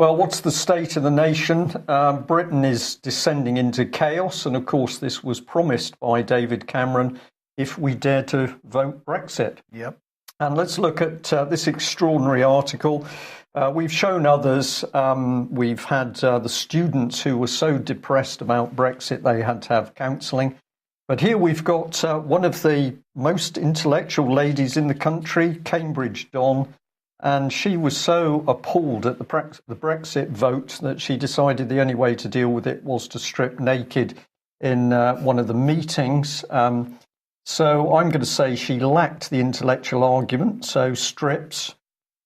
Well, what's the state of the nation? Britain is descending into chaos. And of course, this was promised by David Cameron if we dare to vote Brexit. Yep. And let's look at this extraordinary article. We've shown others. We've had the students who were so depressed about Brexit, they had to have counselling. But here we've got one of the most intellectual ladies in the country, Cambridge Don, and she was so appalled at the Brexit vote that she decided the only way to deal with it was to strip naked in one of the meetings. So I'm going to say she lacked the intellectual argument, so strips.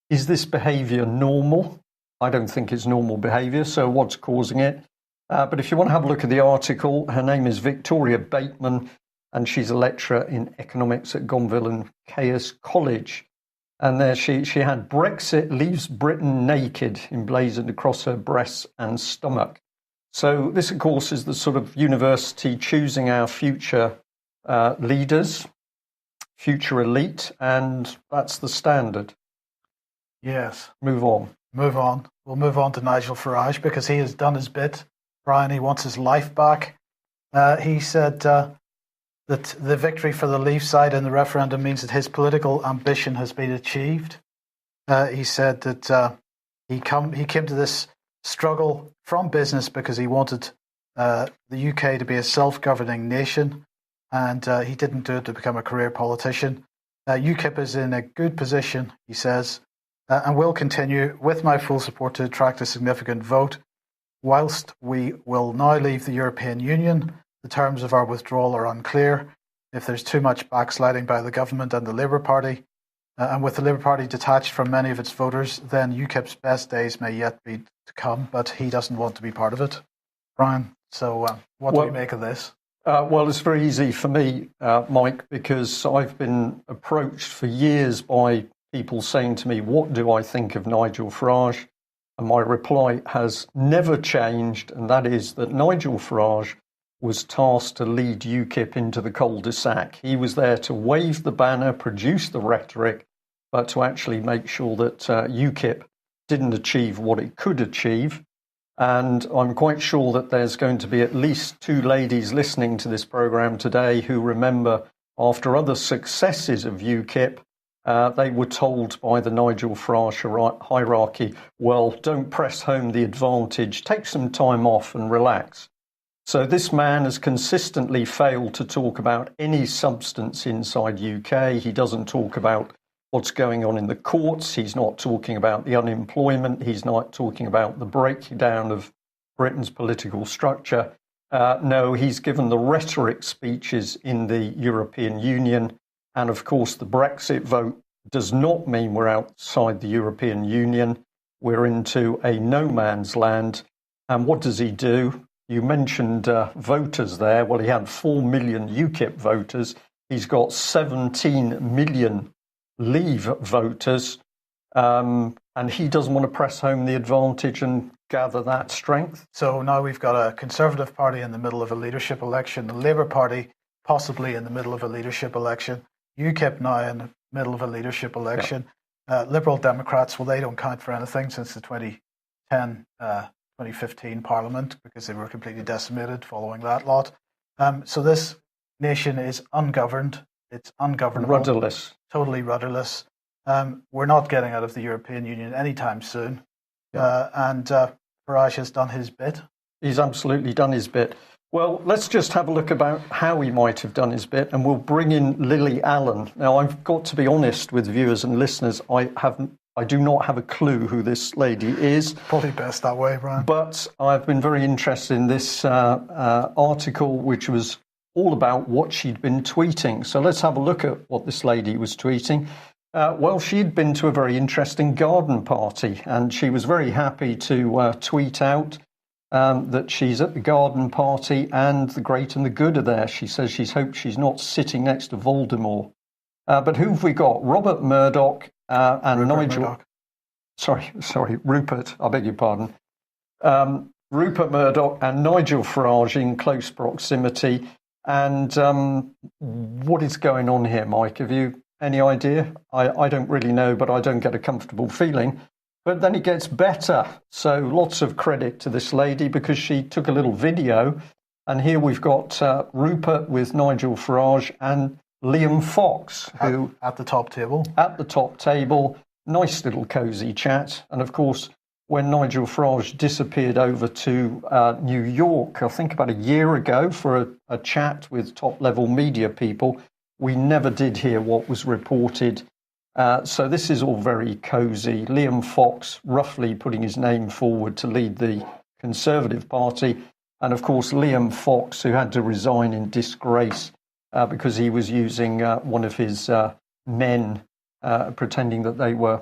Is this behaviour normal? I don't think it's normal behaviour, so what's causing it? But if you want to have a look at the article, her name is Victoria Bateman, and she's a lecturer in economics at Gonville and Caius College. And there she had Brexit leaves Britain naked emblazoned across her breasts and stomach. So this, of course, is the sort of university choosing our future leaders, future elite, and that's the standard. Yes. Move on. We'll move on to Nigel Farage because he has done his bit. Brian, he wants his life back. He said that the victory for the Leave side in the referendum means that his political ambition has been achieved. He said that he came to this struggle from business because he wanted the UK to be a self-governing nation, and he didn't do it to become a career politician. UKIP is in a good position, he says, and will continue with my full support to attract a significant vote. Whilst we will now leave the European Union, the terms of our withdrawal are unclear. If there's too much backsliding by the government and the Labour Party, and with the Labour Party detached from many of its voters, then UKIP's best days may yet be to come, but he doesn't want to be part of it. Brian, so what do we make of this? Well, it's very easy for me, Mike, because I've been approached for years by people saying to me, what do I think of Nigel Farage? And my reply has never changed, and that is that Nigel Farage was tasked to lead UKIP into the cul-de-sac. He was there to wave the banner, produce the rhetoric, but to actually make sure that UKIP didn't achieve what it could achieve. And I'm quite sure that there's going to be at least two ladies listening to this programme today who remember after other successes of UKIP, they were told by the Nigel Farage hierarchy, well, don't press home the advantage, take some time off and relax. So this man has consistently failed to talk about any substance inside UK. He doesn't talk about what's going on in the courts. He's not talking about the unemployment. He's not talking about the breakdown of Britain's political structure. No, he's given the rhetoric speeches in the European Union. And of course, the Brexit vote does not mean we're outside the European Union. We're into a no man's land. And what does he do? You mentioned voters there. Well, he had 4 million UKIP voters. He's got 17 million Leave voters. And he doesn't want to press home the advantage and gather that strength. So now we've got a Conservative Party in the middle of a leadership election, the Labour Party possibly in the middle of a leadership election, UKIP now in the middle of a leadership election. Liberal Democrats, well, they don't count for anything since the 2015 Parliament because they were completely decimated following that lot. So this nation is ungoverned. It's ungovernable. Rudderless. Totally rudderless. We're not getting out of the European Union anytime soon. And Farage has done his bit. He's absolutely done his bit. Well, let's just have a look about how he might have done his bit, and we'll bring in Lily Allen. Now, I've got to be honest with viewers and listeners. I do not have a clue who this lady is. Probably best that way, Brian. But I've been very interested in this article, which was all about what she'd been tweeting. So let's have a look at what this lady was tweeting. Well, she'd been to a very interesting garden party, and she was very happy to tweet out that she's at the garden party and the great and the good are there. She says she's hoped she's not sitting next to Voldemort. But who have we got? Robert Murdoch and Rupert Nigel. Murdoch. Sorry, Rupert. I beg your pardon. Rupert Murdoch and Nigel Farage in close proximity. And what is going on here, Mike? Have you any idea? I don't really know, but I don't get a comfortable feeling. But then it gets better. So lots of credit to this lady because she took a little video. And here we've got Rupert with Nigel Farage and Liam Fox, who at the top table. At the top table, nice little cosy chat. And of course, when Nigel Farage disappeared over to New York, I think about a year ago, for a chat with top-level media people, we never did hear what was reported. So this is all very cosy. Liam Fox roughly putting his name forward to lead the Conservative Party. And of course, Liam Fox, who had to resign in disgrace because he was using one of his men, pretending that they were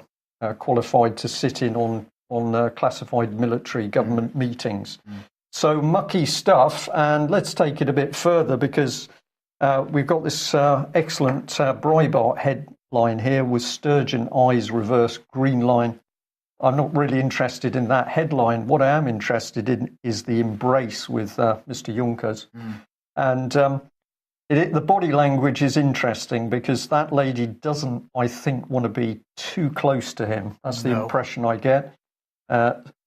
qualified to sit in on classified military government meetings. So mucky stuff. And let's take it a bit further because we've got this excellent Breitbart headline here with Sturgeon eyes reverse green line. I'm not really interested in that headline. What I am interested in is the embrace with Mr. Juncker. And the body language is interesting because that lady doesn't, I think, want to be too close to him. That's the impression I get.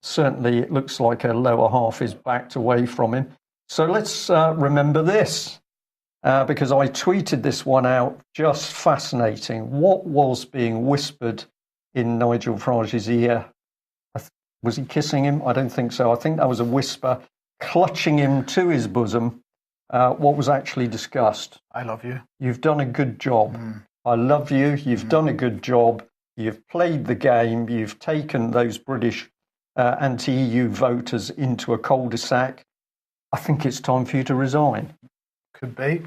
Certainly, it looks like her lower half is backed away from him. So let's remember this, because I tweeted this one out. Just fascinating. What was being whispered in Nigel Farage's ear? Was he kissing him? I don't think so. I think that was a whisper, clutching him to his bosom. What was actually discussed? I love you. You've done a good job. I love you. You've done a good job. You've played the game. You've taken those British anti-EU voters into a cul-de-sac. I think it's time for you to resign. Could be.